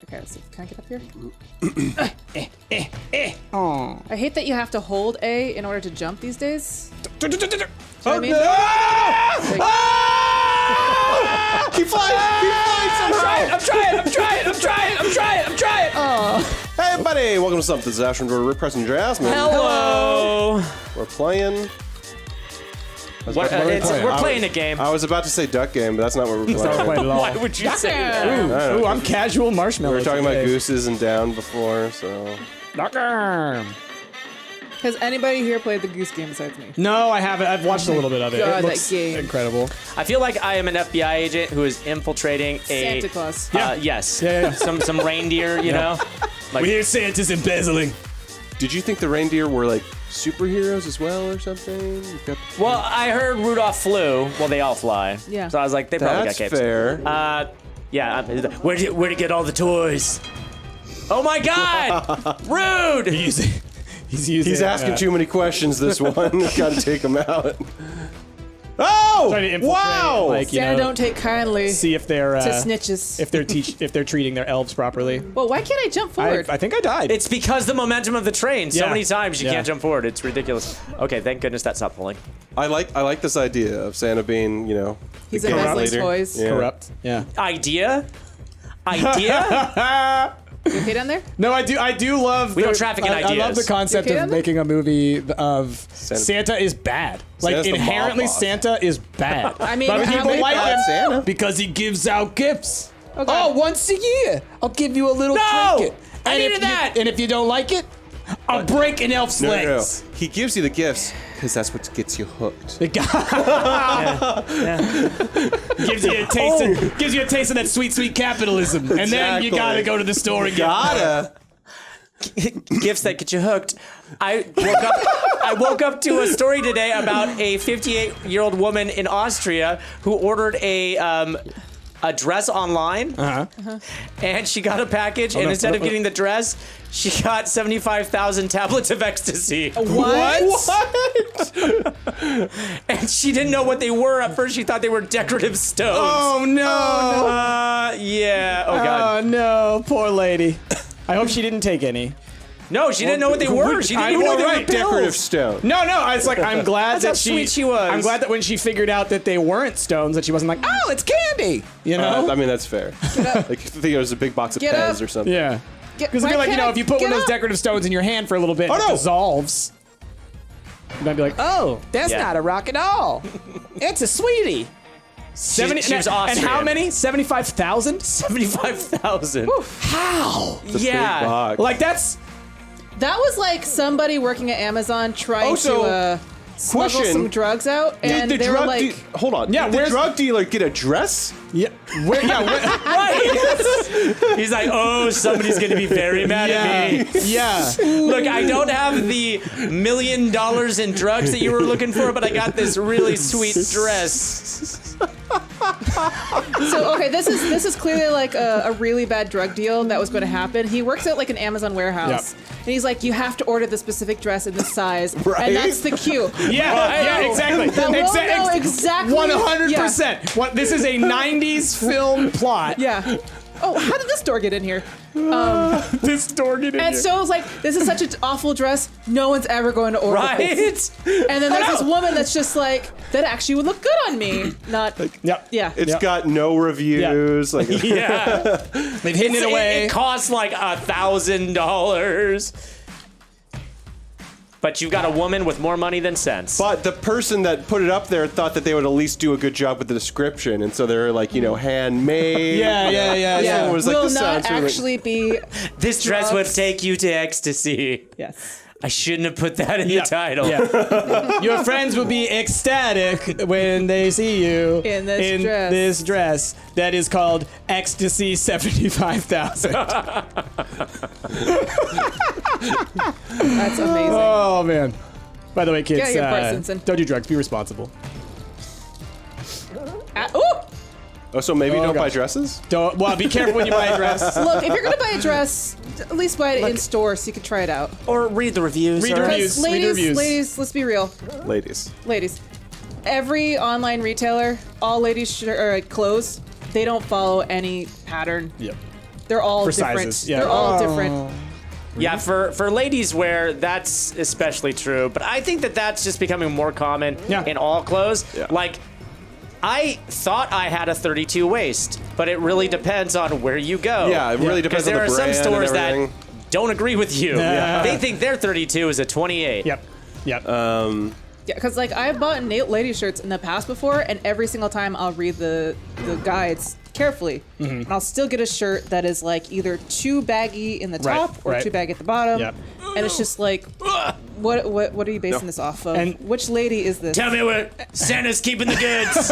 Okay, let's see. Can I get up here? Oh. I hate that you have to hold A in order to jump these days. Oh, I mean? no! Like, Keep flying! Keep flying somehow! I'm trying! oh. Hey, everybody! Welcome to Stumpt. This is Ashton, Rick, Preston, Jasmine. Hello! We're playing. We're playing a game. I was about to say duck game, but that's not what we're playing. Not quite at all. Why would you say that? Ooh, I'm casual marshmallow. We were talking about today. gooses and down before, so. Knocker. Has anybody here played the Goose Game besides me? No, I haven't. I've watched a little bit of it. God, It looks that game. incredible. I feel like I am an FBI agent who is infiltrating a Santa Claus. yes, Yeah. some reindeer, you know. Like, We hear Santa's embezzling. Did you think the reindeer were like superheroes as well or something? well, I heard Rudolph flew. Well, they all fly. Yeah. So I was like, they probably That's got capes. fair. Yeah. Where'd you get all the toys? Oh my God! Rude. He's asking too many questions, this one. Gotta take him out. Oh! Trying to infiltrate, Wow! like, you Santa know, don't take kindly see if they're to snitches. if they're treating their elves properly. Well, why can't I jump forward? I think I died. It's because the momentum of the train. So Yeah. many times you Yeah. can't jump forward. It's ridiculous. Okay, thank goodness that stopped pulling. I like this idea of Santa being, you know, He's the game embezzling leader. toys. Yeah. corrupt. Yeah. Idea? You okay down there? No, I do love. We don't traffic in I love ideas. the concept You okay of on that? making a movie of Santa. Santa is bad. Like Santa's the mob inherently, boss. Santa is bad. I mean, but how people many like bad him Santa? because he gives out gifts. Okay. Oh, once a year, I'll give you a little No! trinket. I And needed if that! And if you don't like it, I'll break an elf's No, legs. no, no. He gives you the gifts because that's what gets you hooked. Gives you a taste. Gives you a taste of that sweet, sweet capitalism, and then you Exactly. gotta go to the store and get. Gotta. Gifts that get you hooked. I woke up to a story today about a 58-year-old woman in Austria who ordered a dress online, and she got a package, and instead of getting the dress, she got 75,000 tablets of ecstasy. What? And she didn't know what they were. At first, she thought they were decorative stones. Oh no! Yeah. Oh God. Oh no, poor lady. I hope she didn't take any. No, she didn't know what they were. She didn't even know they were pills. Decorative stone. No, it's like I'm glad That's that how sweet she was. I'm glad that when she figured out that they weren't stones, that she wasn't like, oh, it's candy. You know? I mean, that's fair. Like, if you think it was a big box of Get Pez up. or something. Yeah. Get- Because I why feel like, can't if you put get one of those up? decorative stones in your hand for a little bit, Oh, it no. dissolves. You might be like, oh, that's Yeah. not a rock at all. It's a sweetie. She was And Austrian. how many? 75,000? 75,000. How? Big Yeah. box. Like that's. That was like somebody working at Amazon trying so, to smuggle question. some drugs out, and Did the they were drug like, hold on. Yeah, Did the where's- drug dealer get a dress? Yeah. Where, Right. He's like, oh, somebody's going to be very mad at me. Yeah. Look, I don't have the $1 million in drugs that you were looking for, but I got this really sweet dress. so okay, this is clearly like a really bad drug deal that was going to happen. He works at like an Amazon warehouse, and he's like, you have to order the specific dress in this size, Right? and that's the cue. Yeah, exactly. That won't know exactly. 100%. What this is a 90s film plot. Yeah. Oh, how did this door get in here? This door get in And here. so it's like, this is such an awful dress. No one's ever going to order this. Right? And then there's no. this woman that's just like, that actually would look good on me. Not. Yep. Yeah. It's Yep. got no reviews. Like, Yeah. They've hidden it away. It costs like $1,000. But you've got a woman with more money than sense. but the person that put it up there thought that they would at least do a good job with the description, and so they're like, you know, handmade. Yeah. Yeah. It was like, will this not sounds really- actually be. This dress would drugs. take you to ecstasy. Yes. I shouldn't have put that in Yeah. the title. Yeah. Your friends will be ecstatic when they see you In this dress. this dress that is called Ecstasy 75,000. That's amazing. Oh man. By the way, kids, Get your purse, Vincent. don't do drugs. Be responsible. Ooh! Oh, so maybe Oh, don't buy gosh. dresses? Don't. Well, be careful when you buy a dress. Look, if you're gonna buy a dress, at least buy it in store so you can try it out. Or read the reviews. Read the or- reviews. Because ladies, reviews. let's be real. Ladies. Ladies, every online retailer, all ladies clothes, they don't follow any pattern. Yep. They're all For different. sizes, yeah. They're all different. Yeah, for ladies wear, that's especially true. But I think that that's just becoming more common in all clothes. Yeah. Like, I thought I had a 32 waist, but it really depends on where you go. Yeah, it really depends on the Because there are brand some stores and that everything. don't agree with you. Yeah. They think their 32 is a 28. Yep. Yeah, because like I've bought lady shirts in the past before, and every single time I'll read the guides carefully, and I'll still get a shirt that is like either too baggy in the top or too baggy at the bottom, Yep. and it's just like, what are you basing this off of? And which lady is this? Tell me where Santa's keeping the goods.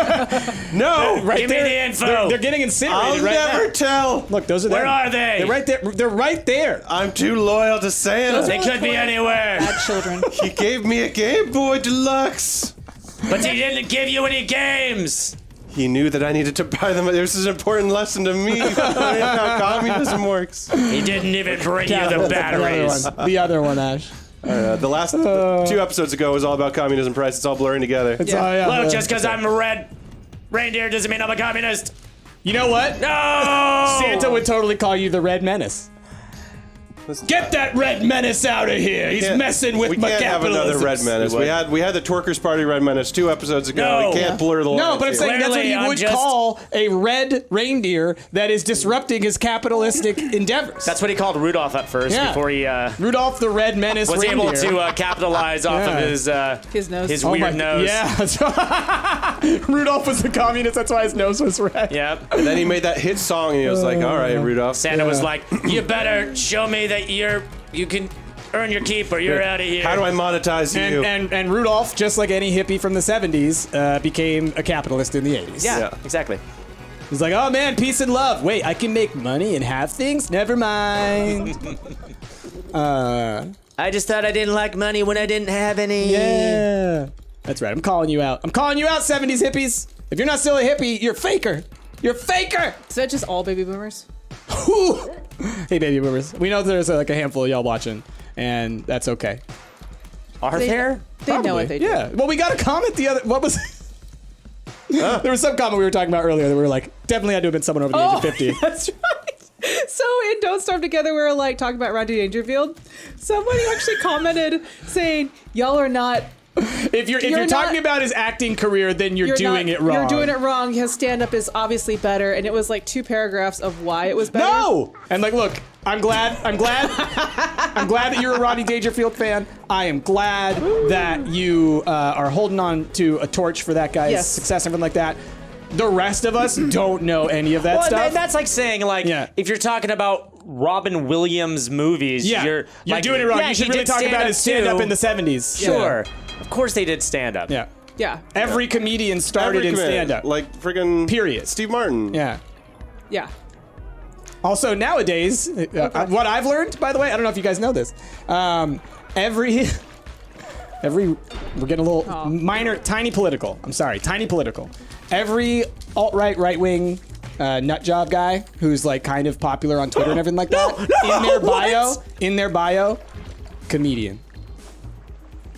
No! Give me the info. They're getting incinerated I'll right never now. tell! Look, those are Where them. are they? They're right there. They're right there. I'm too loyal to Santa. They could be anywhere. Bad children. He gave me a Game Boy Deluxe. But he didn't give you any games. He knew that I needed to buy them. This is an important lesson to me. How communism works. He didn't even bring you the batteries. The other one, Ash. The last 2 episodes ago was all about communism price. It's all blurring together. Look, just because I'm a red reindeer doesn't mean I'm a communist. You know what? No! Santa would totally call you the Red Menace. Get that Red Menace out of here. He's messing with my We can't have another capitalism. Red Menace. We had the Twerkers Party Red Menace 2 episodes ago. No. We can't blur the lines. No, but I'm here. saying that's what Clearly, he I'm would just- call a red reindeer that is disrupting his capitalistic endeavors. That's what he called Rudolph at first Yeah. before he Rudolph the Red Menace was reindeer. able to capitalize off of his nose. his Oh weird my- nose. Yeah. that's right. Rudolph was the communist. That's why his nose was red. Yep. And then he made that hit song, and he was like, "All right, Rudolph." Santa was like, "You better show me that you can earn your keep, or you're out of here." How do I monetize you? And Rudolph, just like any hippie from the 70s, became a capitalist in the 80s. Yeah, Yeah. exactly. He's like, oh man, peace and love. Wait, I can make money and have things? Never mind. I just thought I didn't like money when I didn't have any. Yeah. That's right. I'm calling you out. I'm calling you out, 70s hippies. If you're not still a hippie, you're a faker. You're a faker. Is that just all baby boomers? Whew. Hey, baby boomers. We know there's like a handful of y'all watching, and that's okay. Are there? They know what they do. Yeah. Well, we got a comment the other. What was? There was some comment we were talking about earlier that we were like, definitely had to have been someone over the age of 50. That's right. So in Don't Starve Together, we were like talking about Rodney Dangerfield. Somebody actually commented saying, "Y'all are not. If you're You're talking not- about his acting career, then you're doing not- it wrong. You're doing it wrong. His stand-up is obviously better." And it was like 2 paragraphs of why it was better. No! And like, look, I'm glad that you're a Rodney Dangerfield fan. I am glad that you are holding on to a torch for that guy's Yes. success and everything like that. The rest of us don't know any of that Well, stuff. that's like saying, like, Yeah. if you're talking about Robin Williams movies, yeah, you're like, doing it wrong. Yeah, You should he really did talk about his stand-up too. in the 70s. Sure. Of course they did stand-up. Yeah. Yeah. Every comedian started Every in comedian, stand-up. like friggin' Period. Steve Martin. Yeah. Yeah. Also, nowadays, what I've learned, by the way, I don't know if you guys know this, every we're getting a little minor, tiny political. I'm sorry, tiny political. Every alt-right, right-wing nut job guy who's like kind of popular on Twitter and everything like that, in their bio, comedian.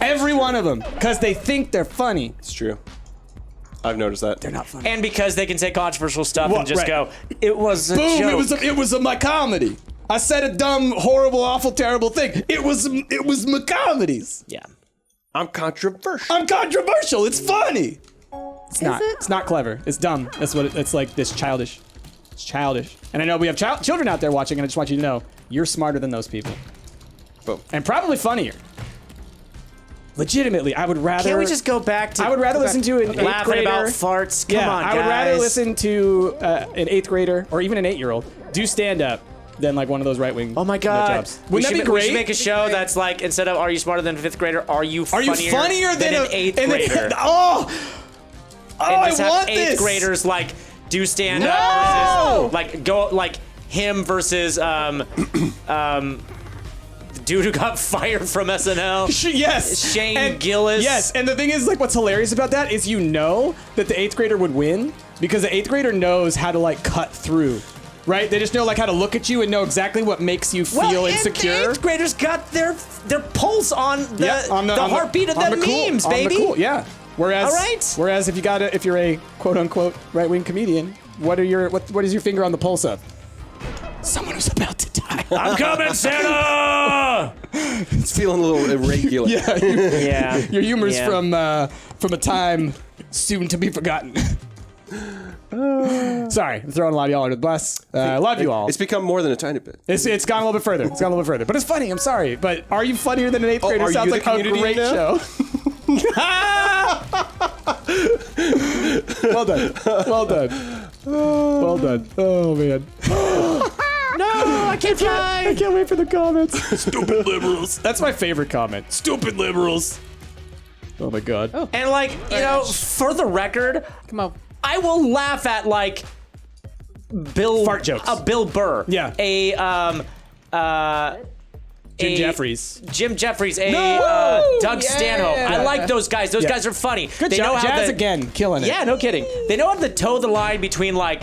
Every one of them, because they think they're funny. It's true. I've noticed that. They're not funny. And because they can say controversial stuff Well, and just right. go, it was a Boom! joke. It was my comedy. I said a dumb, horrible, awful, terrible thing. It was my comedies. Yeah. I'm controversial. I'm controversial. It's funny. It's not. it? It's not clever. It's dumb. That's what it's like. This childish. It's childish. And I know we have children out there watching, and I just want you to know you're smarter than those people, Boom. and probably funnier. Legitimately, I would rather. Can't we just go back to I would rather listen to an 8th laughing grader. about farts? Come on, I guys. would rather listen to an 8th grader or even an 8-year-old do stand up than like one of those right wing. Oh my God. jobs. Wouldn't that be We great? should make a show that's like, instead of "Are you smarter than a 5th grader?" Are you Are you funnier than an 8th grader? Oh, And I just have want 8th this. graders like do stand No! up versus like go like him versus the dude who got fired from SNL. Yes, Shane Gillis. Yes, and the thing is, like, what's hilarious about that is you know that the 8th grader would win because the 8th grader knows how to like cut through, right? They just know like how to look at you and know exactly what makes you feel insecure. And the 8th graders got their pulse on the heartbeat of the memes, baby. Yeah. Whereas, All right. Whereas if you're a quote unquote right wing comedian, what is your finger on the pulse of? someone who's about to die. I'm coming, Santa! It's feeling a little irregular. Yeah. Your humor's from a time soon to be forgotten. Sorry, I'm throwing a lot of y'all under the bus. I love you all. It's become more than a tiny bit. It's gone a little bit further. It's gone a little bit further. But it's funny. I'm sorry. But are you funnier than an 8th grader? are Sounds you like the a community great now? show. Well done. Well done. Well done. Oh, man. No, I can't fly! I can't wait for the comments. Stupid liberals. That's my favorite comment. Stupid liberals. Oh, my God. Oh. And like, you know, for the record, Come on. I will laugh at like Bill Fart jokes. Bill Burr. Yeah. Jim Jeffries. Jim Jeffries, Doug Yeah. Stanhope. I like those guys. Those guys are funny. Good job. Jazz again, killing it. Yeah, no kidding. They know how to toe the line between like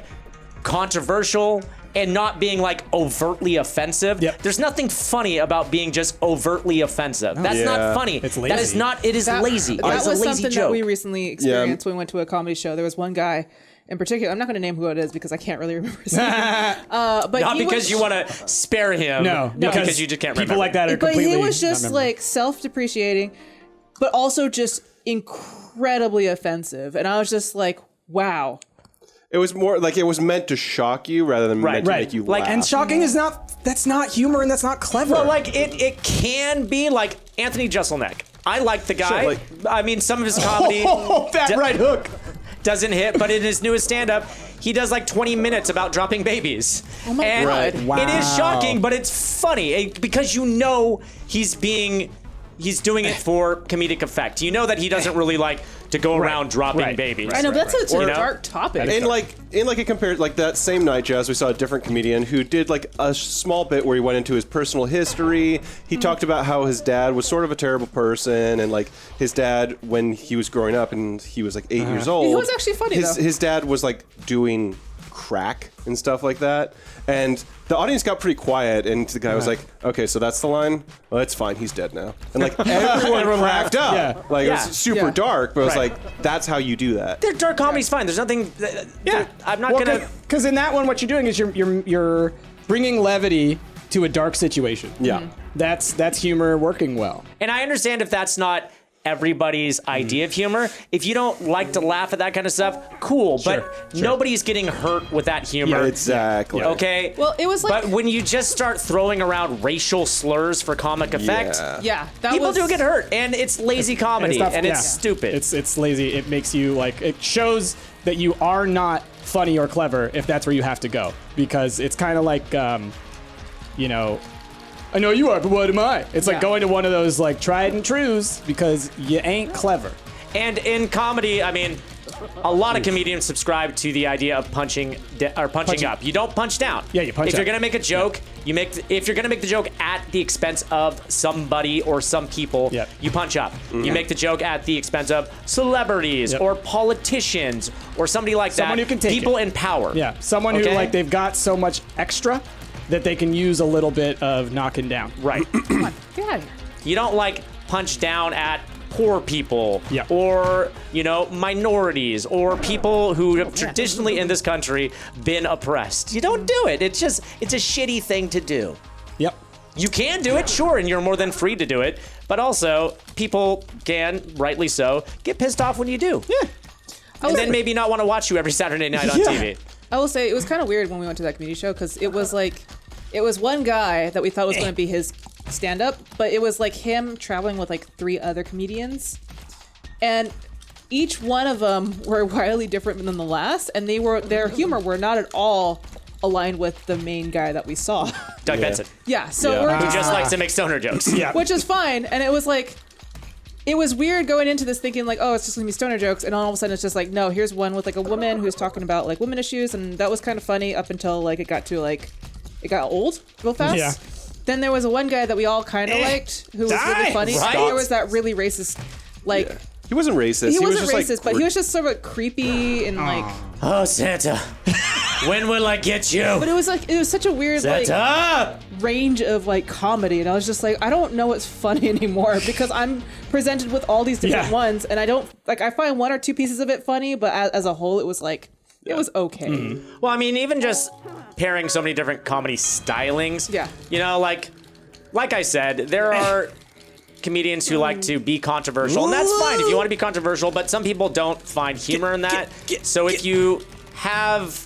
controversial and not being like overtly offensive. Yep. There's nothing funny about being just overtly offensive. That's not funny. It's lazy. That is not. It is lazy. That It's a was lazy something joke. that we recently experienced when we went to a comedy show. There was one guy in particular. I'm not going to name who it is because I can't really remember his name. But Not he because was, you want to spare him. No, because you just can't remember. People like that are But completely he was just not like self-depreciating, but also just incredibly offensive. And I was just like, wow. It was more like it was meant to shock you rather than meant to make you Like, laugh. And shocking is not. That's not humor, and that's not clever. Well, like it can be like Anthony Jeselnik. I like the guy. Sure, like- I mean, some of his comedy Oh, that right hook. doesn't hit, but in his newest stand-up, he does like 20 minutes about dropping babies. Oh my and God. Wow. It is shocking, but it's funny because you know he's doing it for comedic effect. You know that he doesn't really like to go around dropping babies. I know, but that's such a You know? dark topic. And like it compared like that same night, Jazz, we saw a different comedian who did like a small bit where he went into his personal history. He talked about how his dad was sort of a terrible person, and like his dad when he was growing up and he was like 8 years old. He was actually funny, though. His dad was like doing crack and stuff like that, and the audience got pretty quiet, and the guy was like, okay, so that's the line? Well, it's fine, he's dead now. And like everyone cracked up. Yeah. Like it Yeah. was super Yeah. dark, but it was Right. like, that's how you do that. Their dark comedy's fine. There's nothing. I'm not gonna. Because in that one, what you're doing is you're bringing levity to a dark situation. Yeah. That's humor working well. And I understand if that's not everybody's idea of humor. If you don't like to laugh at that kind of stuff, cool. Sure, But sure. nobody's getting hurt with that humor. Yeah, exactly. Okay. Well, it was like- But when you just start throwing around racial slurs for comic effect, yeah, that people was, do get hurt, and it's lazy comedy, and it's stupid. It's lazy. It makes you like. It shows that you are not funny or clever if that's where you have to go, because it's kind of like, you know. I know you are, but what am I? It's like going to one of those like tried and trues because you ain't clever. And in comedy, I mean, a lot of comedians subscribe to the idea of punching up. You don't punch down. Yeah, you punch If up. you're gonna make a joke, if you're gonna make the joke at the expense of somebody or some people, Yep. you punch up. You make the joke at the expense of celebrities Yep. or politicians or somebody like Someone that. who can take people it. in power. Yeah, someone who Okay? like they've got so much extra that they can use a little bit of knocking down. Right. Come on, get out of here. You don't like punch down at poor people Yeah. or, you know, minorities or people who have traditionally in this country been oppressed. You don't do it. It's a shitty thing to do. Yep. You can do it, sure, and you're more than free to do it. But also, people can, rightly so, get pissed off when you do. Yeah. And then maybe not want to watch you every Saturday night on Yeah. TV. I will say it was kind of weird when we went to that community show because it was one guy that we thought was going to be his stand-up, but it was like him traveling with like 3 other comedians, and each one of them were wildly different than the last, and their humor were not at all aligned with the main guy that we saw. Doug Benson, Yeah, so Yeah. we're who just just like, likes to make stoner jokes. Yeah. which is fine, and it was like. It was weird going into this thinking like, oh, it's just gonna be stoner jokes, and all of a sudden it's just like, no, here's one with like a woman who's talking about like women issues, and that was kind of funny up until like it got old real fast. Yeah. Then there was a one guy that we all kind of liked who was really funny. Right? There was that really racist, like He wasn't racist. he wasn't was just, racist, like, but he was just sort of creepy and like. Oh, Santa, when will I get you? But it was such a weird like Santa! range of like comedy, and I was just like, I don't know what's funny anymore because I'm presented with all these different Yeah. ones, and I don't like. I find 1 or 2 pieces of it funny, but as a whole, it was like it was okay. Well, I mean, even just pairing so many different comedy stylings. Yeah. You know, like I said, there are comedians who like to be controversial, and that's fine if you want to be controversial, but some people don't find humor in that. So if you have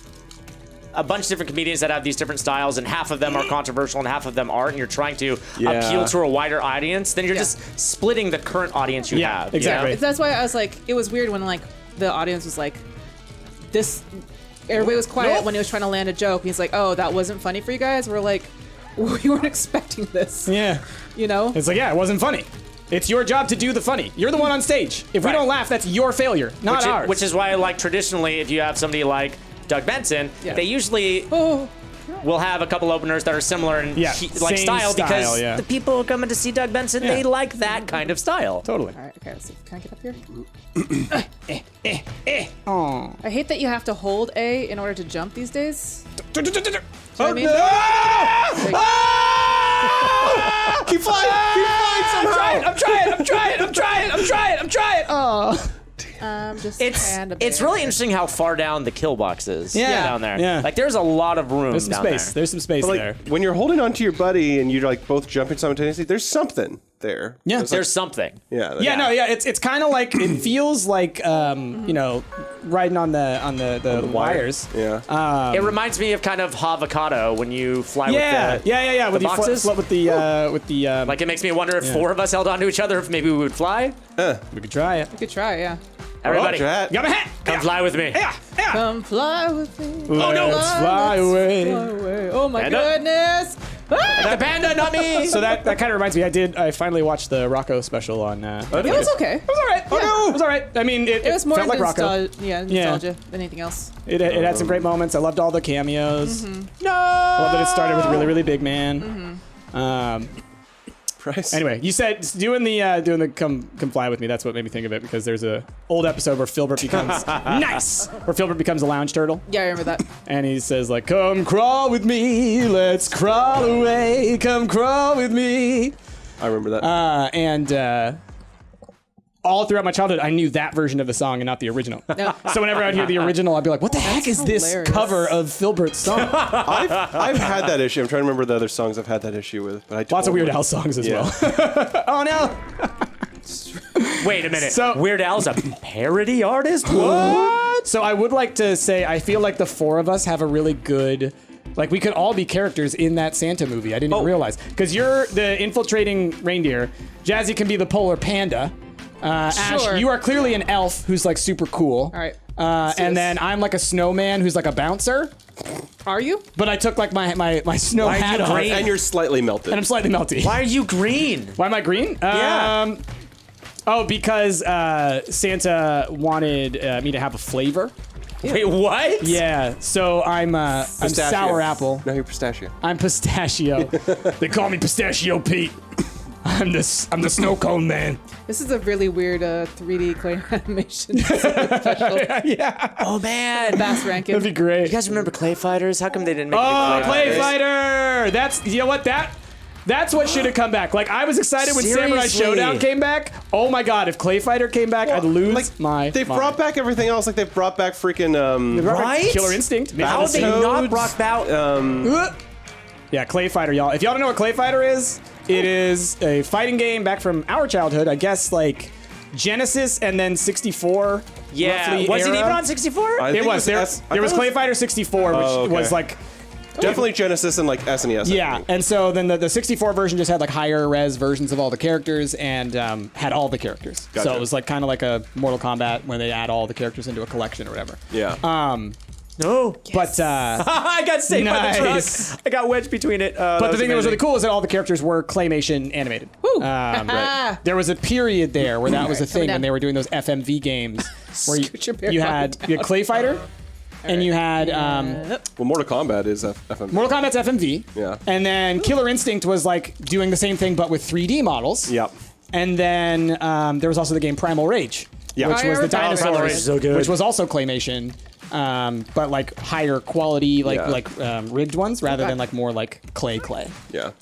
a bunch of different comedians that have these different styles, and half of them are controversial and half of them aren't, and you're trying to appeal to a wider audience, then you're just splitting the current audience you have. Exactly. You know? That's why I was like, it was weird when like the audience was like, this. Everybody was quiet when he was trying to land a joke. He's like, oh, that wasn't funny for you guys. We're like, we weren't expecting this. Yeah. You know? It's like, yeah, it wasn't funny. It's your job to do the funny. You're the one on stage. If we don't laugh, that's your failure, not ours. Which is why, like, traditionally, if you have somebody like Doug Benson, they usually will have a couple openers that are similar in like style because the people who are coming to see Doug Benson, they like that kind of style. Totally. All right, okay, let's see. Can I get up here? Oh. I hate that you have to hold A in order to jump these days. Oh, I mean? no! Keep flying somehow. I'm trying. Oh. Just It's really interesting how far down the kill box is down there. Yeah. Like, there's a lot of room There's some down space. there. There's some space But, there. like, when you're holding on to your buddy and you're like both jumping simultaneously, there's something there. Yeah. It's like- There's something. yeah. It's kind of like it feels like you know, riding on the wires. Yeah. It reminds me of kind of Havocado when you fly with With the boxes. with the Like, it makes me wonder if four of us held onto each other, if maybe we would fly. we could try it. You could try, yeah. Everybody, Jet. Got my hat. come fly with me. Come fly with me. Oh no! Let's fly away. Oh my Panda? goodness. The panda, not me. So that kind of reminds me. I finally watched the Rocco special on. It was okay. It was all right. Yeah. It was all right. I mean, it It was more felt like Rocco. nostalgia than anything else. It had some great moments. I loved all the cameos. No. I love that it started with really, really big man. Price. Anyway, you said doing the come fly with me. That's what made me think of it because there's a old episode where Filbert becomes where Filbert becomes a lounge turtle, Yeah, I remember that. and he says like, "Come crawl with me, let's crawl away. Come crawl with me." I remember that. And all throughout my childhood, I knew that version of the song and not the original. No. So whenever I'd hear the original, I'd be like, "What the heck is this hilarious. cover of Filbert's song?" I've had that issue. I'm trying to remember the other songs I've had that issue with. But I Lots of Weird totally- Al songs as Yeah. well. Oh no! Wait a minute. So- Weird Al's a parody artist? What? So I would like to say I feel like the four of us have a really good. Like, we could all be characters in that Santa movie. I didn't even realize. Because you're the infiltrating reindeer. Jazzy can be the polar panda. Ash, Sure. you are clearly an elf who's, like, super cool. All right. And then I'm, like, a snowman who's, like, a bouncer. Are you? But I took, like, my snow Why are hat you off. green? And you're slightly melted. And I'm slightly melty. Why are you green? Why am I green? Yeah. Because Santa wanted me to have a flavor. Wait, what? Yeah, so I'm Pistachio. sour apple. No, you're pistachio. I'm pistachio. They call me Pistachio Pete. I'm the snow cone man. This is a really weird 3D clay animation special. Yeah, Oh, man. Bass Rankin. that'd be great. You guys remember Clay Fighters? How come they didn't make Oh, the Clay Fighter! That's, you know what, that's what should have come back. Like, I was excited when Samurai Seriously? Showdown came back. Oh my god, if Clay Fighter came back, I'd lose my They've mind. brought back everything else. Like they've brought back freaking They brought back Right? Killer Instinct. How have they not brought out? Yeah, Clay Fighter, y'all. If y'all don't know what Clay Fighter is, it is a fighting game back from our childhood. I guess, like, Genesis and then 64. Yeah. roughly Was it era. even on 64? It was. There was Clay Fighter 64, which Oh, okay. was like... definitely Genesis and like SNES. I Yeah, think. and so then the 64 version just had like higher res versions of all the characters and had all the characters. So Gotcha. it was like kind of like a Mortal Kombat when they add all the characters into a collection or whatever. Yeah. No. But I got saved by the Nice. truck. I got wedged between it. the thing that was really cool is that all the characters were claymation animated. Woo. Right. There was a period there where that was a thing down. when they were doing those FMV games where Scoot your bear you fucking had down. Clay Fighter and you had well, Mortal Kombat is FM. Mortal Kombat's FMV. Yeah. And then Killer Instinct was like doing the same thing but with 3D models. Yep. And then there was also the game Primal Rage, Yeah. which was the Primal Rage dinosaurs, is so good. which was also claymation, but like higher quality, Yeah. rigged ones rather than like more like clay. Yeah.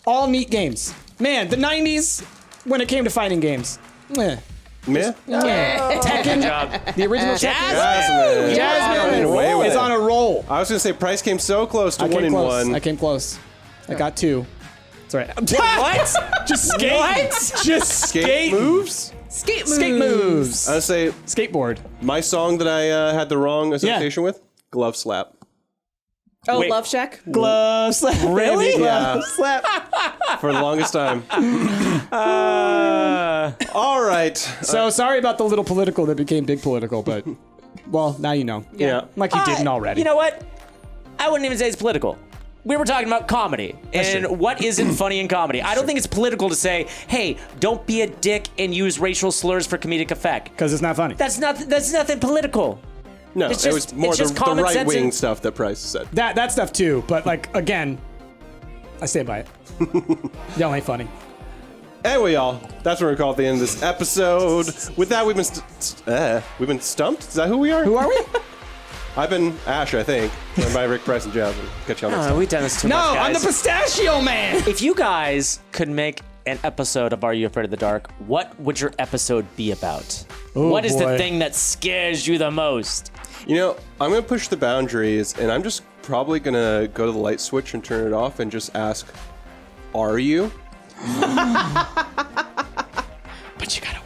All neat games, man. The '90s when it came to fighting games, Meh? Tekken, the original Jasmine. Jasmine is on a roll. I was going to say, Price came so close to I winning came close. one. I came close. I got 2. That's right. What? Just skate. What? Just Skate moves? Skate moves. skate moves. I would say Skateboard. my song that I had the wrong association with, Glove Slap. Oh, Wait. Love Shack. Glove slap. Really? Baby, Yeah. glove slap. For the longest time. All right. So sorry about the little political that became big political, but well, now you know. Yeah. Like you didn't already. You know what? I wouldn't even say it's political. We were talking about comedy and true. what isn't funny in comedy. I don't think it's political to say, "Hey, don't be a dick and use racial slurs for comedic effect." Because it's not funny. That's nothing political. No, It's it was just- more it's the just common sense right-wing and- stuff that Price said. That stuff too, but like again, I stand by it. Y'all ain't funny. Anyway, y'all, that's what we're called at the end of this episode. With that, we've been stumped. Is that who we are? Who are we? I've been Ash, I think. Joined by Rick, Price, and Jasmine. Catch y'all next time. We've done this too No, much, guys. I'm the pistachio man. If you guys could make an episode of Are You Afraid of the Dark, what would your episode be about? What is the boy. thing that scares you the most? You know, I'm going to push the boundaries, and I'm just probably going to go to the light switch and turn it off and just ask, are you? But you gotta